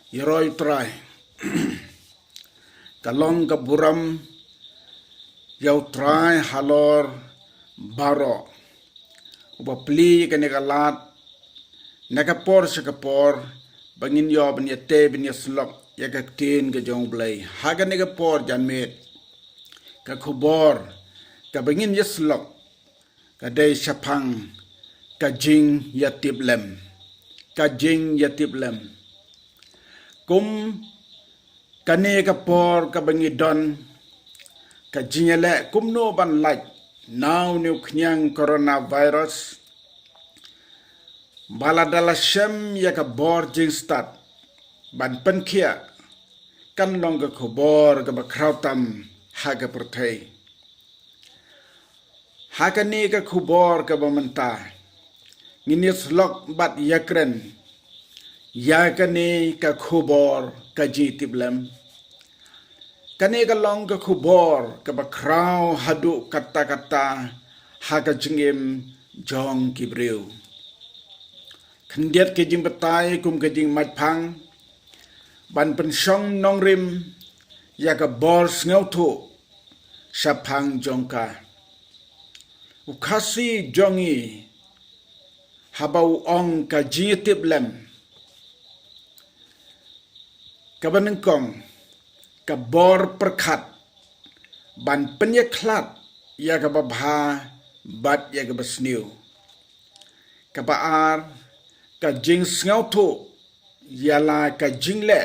Yoroi try. Kalong ka buram yau try halor baro. Uba pli ka nekalat nekapor sa kapor bangin yo ban yate ban yaslok yakaktin ka jong blay. Haga nekapor janmet ka kubor ka bangin yaslok ka day sapang ka jing yatiblem. Ka jing yatiblem. Kum kane ka por ka bangidon ka jingele kum no ban like now new knyang coronavirus baladala shem ya ka bor jing start ban penkia kan long ka khobor ka bakrautam ha ka perthai ha ka ne ka khobor ka bamanta nginis lok bat yakren ya kane ka khubor ka jitiblem kane ka long ka khubor ka bakraw hadu kata ha ka jingim jong kibriu khandiat ke jing batai kum ke jing mat phang ban pen song nong rim ya ka bor sneu thu saphang jongka ukhasi jongi habau ong ka jitiblem kabanengkong kabor perkhat ban penyeklat ya kababha bat ya kabasniu kabaar ka jing sngaw thu ya la ka jingle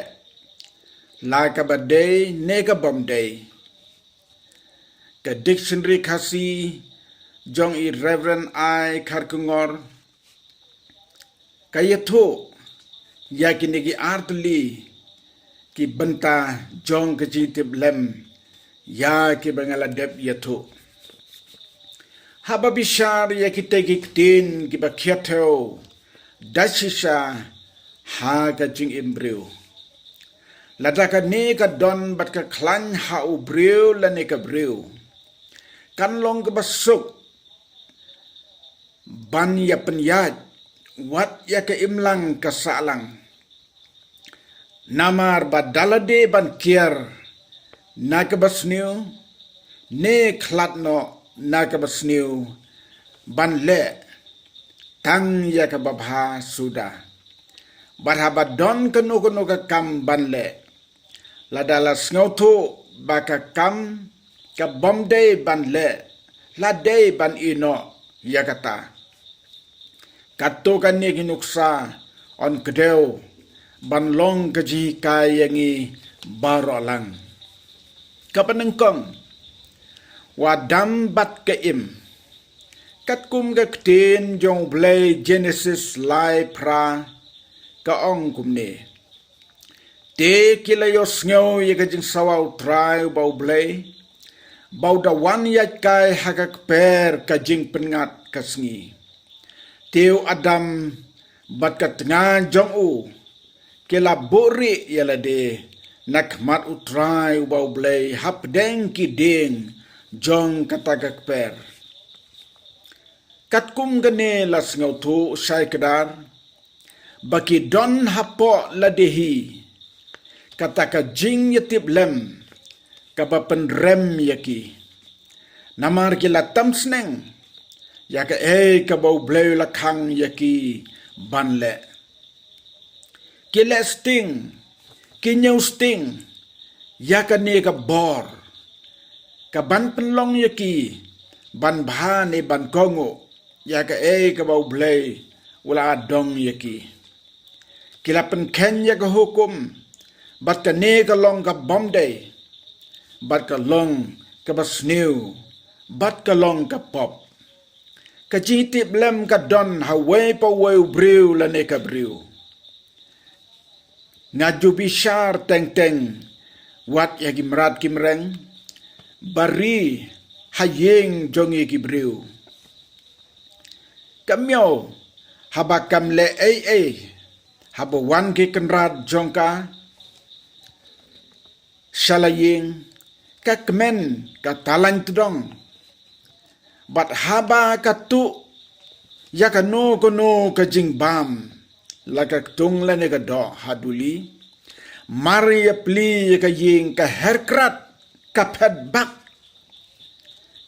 la kabadei ne ka bomdei ka dictionary khasi jong i reverend I kharkungor kayathu ya kinigi artli ki benta jong ke jitib lem ya ki bangala dep yathu haba bishar ya ki tegiktin ki bakhiatho dashisha ha ka jing imbriu ladaka ne ka don bat ka khlan ha ubriu la ne ka briu kan long ka basuk ban ya penyat wat ya ka imlang ka salang namar badalade ban kier nakabasniu ne khlatno nakabasniu ban le tang yakababha suda barhabadon kanu ka kam ban le ladala snautu baka kam ka bomde ban le lade ban ino yakata katto kanne kinuksa on kedeu ban long kaji kayangi barolang kapanengkong wadam bat keim katkum ka ktin jong blay Genesis lai pra ka ong kumne te kilayos ngaw yakajing sawaw try bau blay bau da wan yat kai hakak per kajing pengat kasngi teu adam bat katngan jong u kela bori yala de nakmat utrai ubau blay hap deng ki deng jong katagak per katkum gane las ngau thu sai kedar baki don hapo la dehi kataka jing yatib lem kabapen rem yaki namar kila tam sneng yaka kabau blay la khang yaki banle kila sting kinyaw sting yaka ne ka bor ka ban penlong yaki ban bha ne ban kongo yaka ka bau blay wala dong yaki kila pen ken yaka hukum bat ka ne ka long ka bomday bat ka long ka basnew bat ka long ka pop ka jiti blem ka don hawe pa we brew la ne ka brew ngaju bishar teng wat ya gimrat kimreng bari hayeng jongi kibriu kamyo habakam le habo wan ki kenrat jongka shalayeng kakmen katalang tudong bat haba katu yakano kono kajing bam laka tung la ne do haduli Mari pli ka ying ka herkrat ka bak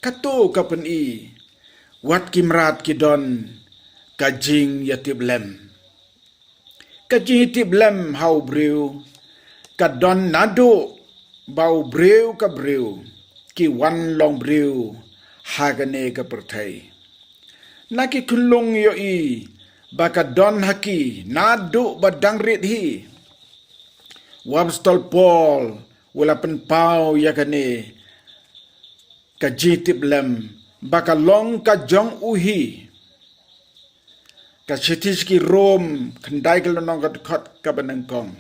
kato ka pen i wat kimrat kidon ka jing yatib lem. Ka jing yatib lem hau breu ka don nado bau breu ka breu ki wan long breu hagane ka perthai. Naki kulung yo i baka don haki nado badang rit hi. Wabstol Paul wala pen pau yakane ka jitib lem baka long ka jong uhi ka chitis ki rom khandai ka lonong ka khot ka banangkong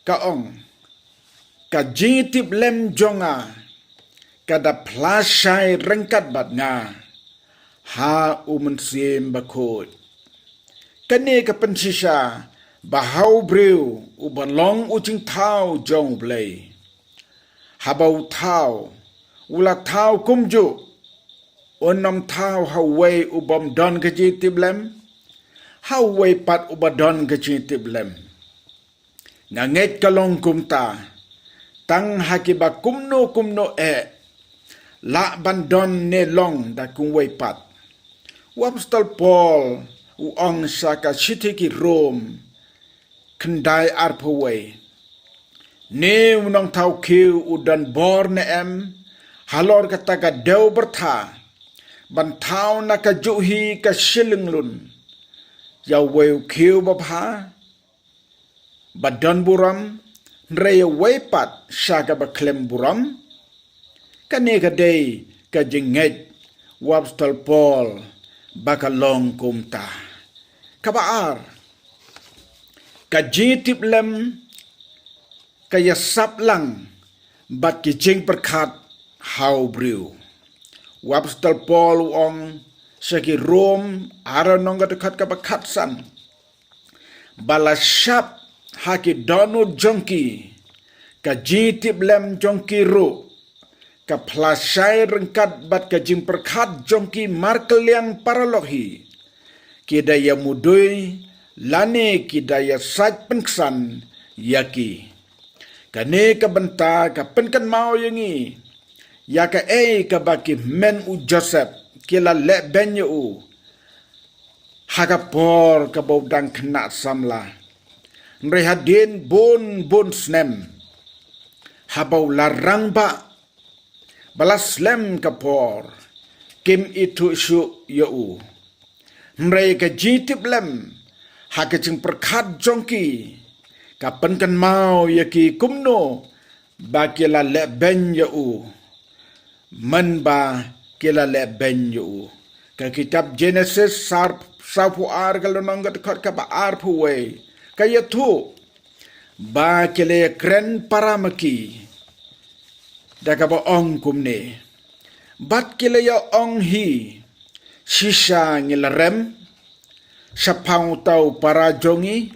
ka ong ka jitib lem jonga ka da plasai rengkat bat nga ha umen sim bakot kane ka pensisa bahau breu ubalong ucing thau jong blay habau thau ula thau kumju onam thau hawai ubam don gaji tiblem hawai pat ubadon gaji tiblem nganget kalong kumta tang hakiba kumno la bandon ne long da kumwai pat wapstol Paul uong saka shitiki Rome kendai arpawai ne unang thau kiu udan bor ne em halor kata ka deu bertha ban thau na ka juhi ka shilling lun ya weu kiu babha badan buram raya wepat syaga baklem buram kane ka day ka jinget wapstol Paul bakalong kumta kabaar ka jitip lem kaya saplang bat ki jing perkat hau breu wapstol Paul ong saki Rom aranong ka dekat ka bakat san balasap haki donu jongki ka jitip lem jongki ro ka plasai rengkat bat ka jing perkat jongki markeliang paralohi kidaya mudui lane kidaya saj penksan yaki kane ka benta ka penkan mau yangi ya ka ka baki men u Joseph kila le benye u hakapor ka bawdang kena samla nrehadin bon snem habaw larang ba balas lem kapor kim itu syu yau nre ka jitip lem hakaching perkat jongki kapan kan mau yaki kumno bakila le ben yau manba kila le ben yau ka kitab Genesis sapu ar kalonong kat ka ba ar puwe kaya tu ba kile kren paramaki daga ba ong kumne bat kile ya ong hi shisha ngilarem sapang tau para jongi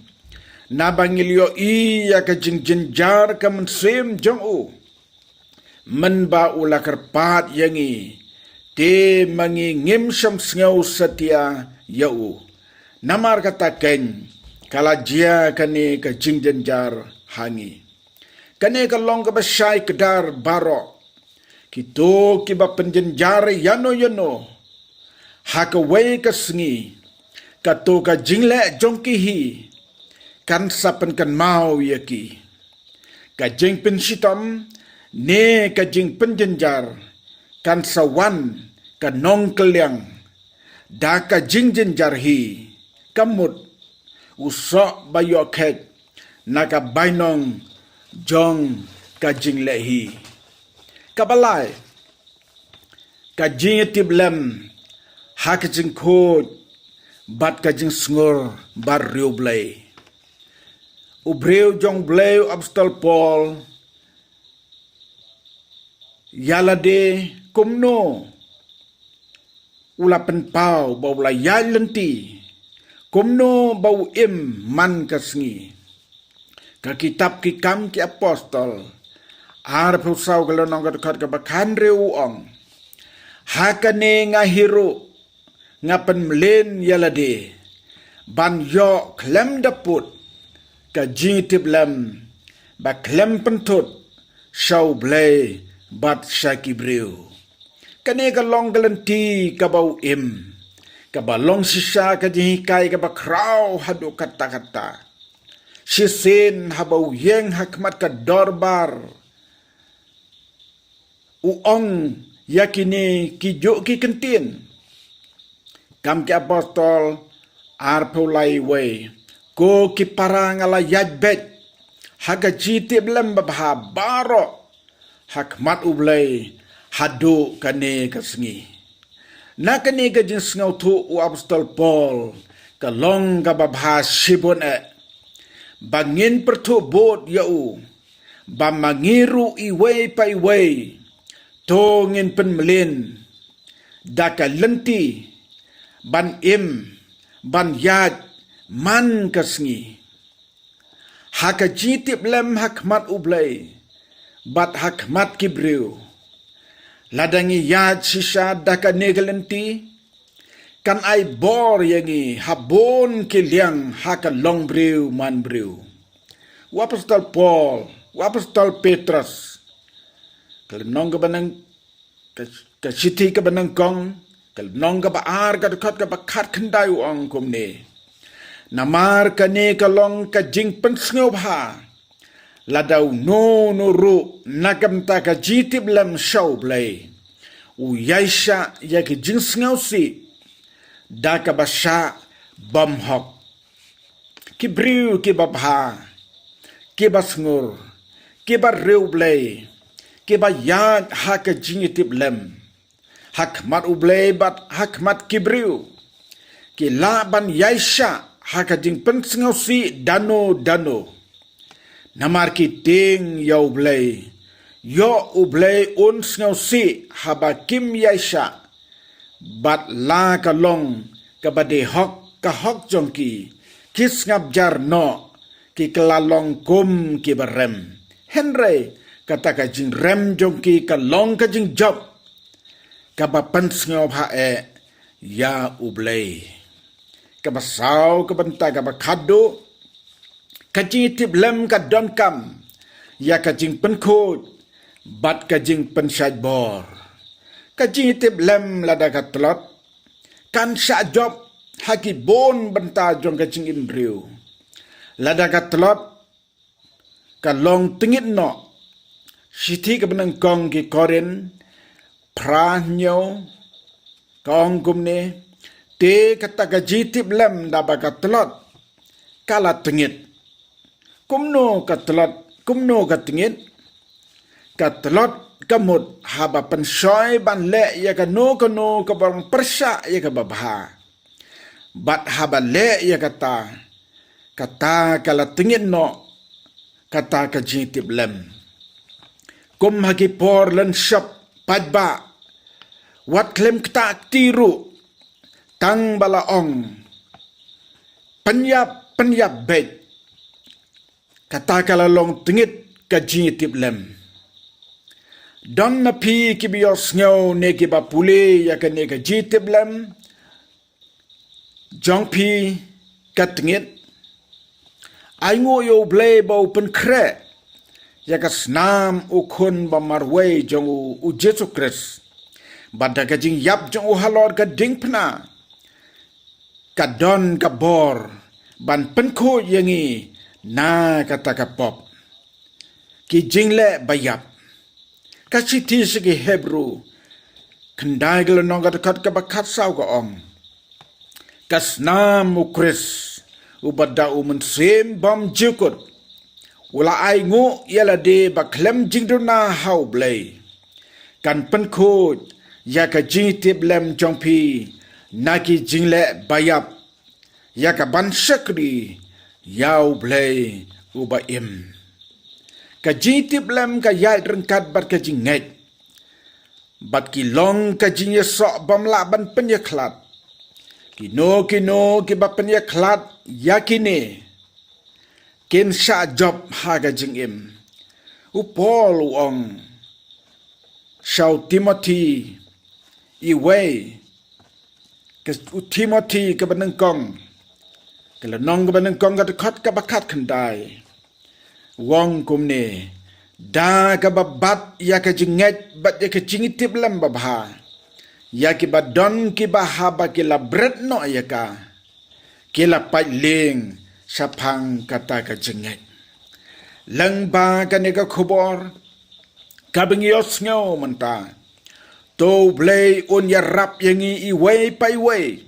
nabangilyo iya ka jinjar ka mensim jong u menba ula kerpat yangi te mangi ngim sam sngau setia yau namar kata ken kala jia kane ka jinjar hangi kane ka long ka basai kedar baro kito kiba penjenjar yano hakawai ka sngi kato ka jingle jongki hi kan sapen kan mau yaki ka jing pensitam ne ka jing penjenjar kan sawan ka nong kelyang da ka jing jenjar hi kamut usok bayo khet naka bainong jong ka jingle hi kabalai ka jing tiblem hakajing khoj bat ka jing sngur bar riu blai ubreu jong blai apostol Paul yalade kumno ulapen pau bau la yalenti kumno bau im man kasngi ka kitab ki kam ki apostol ar pusau kalonong kat ka bakan reu ong hakane ngahiru ngapen mlen yalade ban yo klem daput ka jing tip lem ba klem pentut shau blay bat shaki briu kane ka long galanti ka bau im ka ba long sisa ka jihi kai ka ba kraw hadu kata kata Shisin habau yeng hakmat ka dorbar uong yakini kijo ki kentin kam ki apostol arpulai we ko ki parang ala yajbet haga jiti blem babha baro hakmat ublay hadu kane kasngi na kane ka jing ngau thu u apostol Paul ka long ka babha shibon bangin pertu bot yau ba mangiru iwe pa iwe tongin penmelin daka lenti ban im ban yad man kasngi haka jitip lem hakmat ublay bat hakmat kibriu ladangi yad sisa daka negalenti kan ai bor yangi habon kiliang haka long briu man briu apostol Paul apostol Petrus kalnong ka banang ka city ka banang kong kalnong ka baar ka dekat ka bakat kendai uang kumne namar ka ne kalong ka jing pensngau bha ladau no ru nakam ta ka jitib lam show blay u yaisha ya ki jing sngau si da ka basha bam hok ki briu ki babha ki basngur ki bar reu blay ki ba yad hak jingitip lem hakmat ublay bat hakmat kibriu ki laban yaisha hak jing pensngau si dano namar ki ting ya ublay yo ublay un sngau si haba kim yaisha bat la ka long ka bade hok ka hok jongki kis ngap jar no ki kelalong kum ki barem henry kata ka jing rem jongki ka long ka jing job ka ba pensngau bha ya ublay ka ba saw ka banta ka ba khado ka jing tip lem ka don kam ya ka jing penkhot bat ka jing pensaj bor ka jing tip lem lada ka tlot kan sha job haki bon banta jong ka jing imbriu lada ka tlot ka long tingit no Siti ka benang kong ki korin pranyo kong kumne te kata ka jitip lem daba ka telot kala tengit kumno ka telot kumno ka tengit ka telot kamut haba pensoy ban le ya ka no ka bang persa ya ka babha bat haba le ya kata kala tengit no kata ka jitip lem kum hagi por len shop padba wat klem kta tiru tang balaong penyap bet kata kala long tengit ka jitip lem don na pi ki bios ngau ne ki ba pule ya ka ne ka jitip lem jong pi ka tengit ai ngo yo ble ba open kre ya ka snam ukun ba marway jong u Jesu Christ bada ka jing yap jong u halor ka ding pna ka don ka bor ban penko yangi na kata ka pop ki jing le bayap ka chiti sigi Hebrew kendai gelo nong ka dekat ka bakat saw ka ong ka snam u Christ u bada u mensem bam jukut wala ai ngo yala de baklem jingdona hau blay kan penko ya ka jitip lem jongpi naki jingle bayap ya ka ban shakri yau blay uba im ka jitip lem ka yai rengkat bat ka jinget bat ki long ka jinye sok bamla ban penyeklat kino ki ba penyeklat yakini ken sha job haga jing im u Paul ong shau Timothy i way ke u Timothy ke beneng kong Kalau nong kebanang kong dekat ke bakat kendai. Wong kumne da ke babat ya ke jenget bat ya ke jingitip lem babha. Ya ki badon ki bahaba ki labret no ya ka. Ki la pai ling sapang kata ke jenget. Leng ba ka ne ka khubor kabengios ngau menta. To blay on ya rap yangi i way pai way.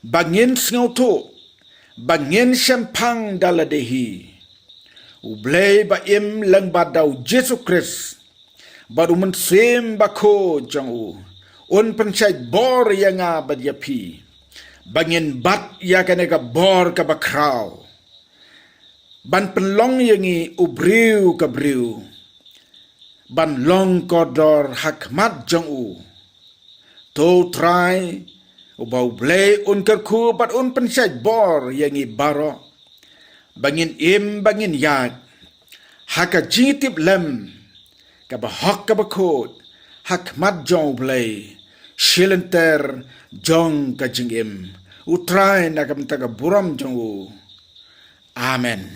Bangin ngau tu. Bangin sempang daladehi. Ublay ba im lang ba daw Jesus Christ. Baru mensim ba ko jang u. Un pensay bor ya nga badyapi. Bangin bat ya kanega bor ka bakraw. Ban penlong yangi ubriu ka briu. Ban long kodor hakmat jang u. To try ubau blay un kerku bat un pensay bor yangi baro. Bangin im bangin yad. Haka jitip lem. Kabahok kabakot. Hakmat jong blay. Shilenter jong kajing im. Utray na kam taga buram jong u. Amen.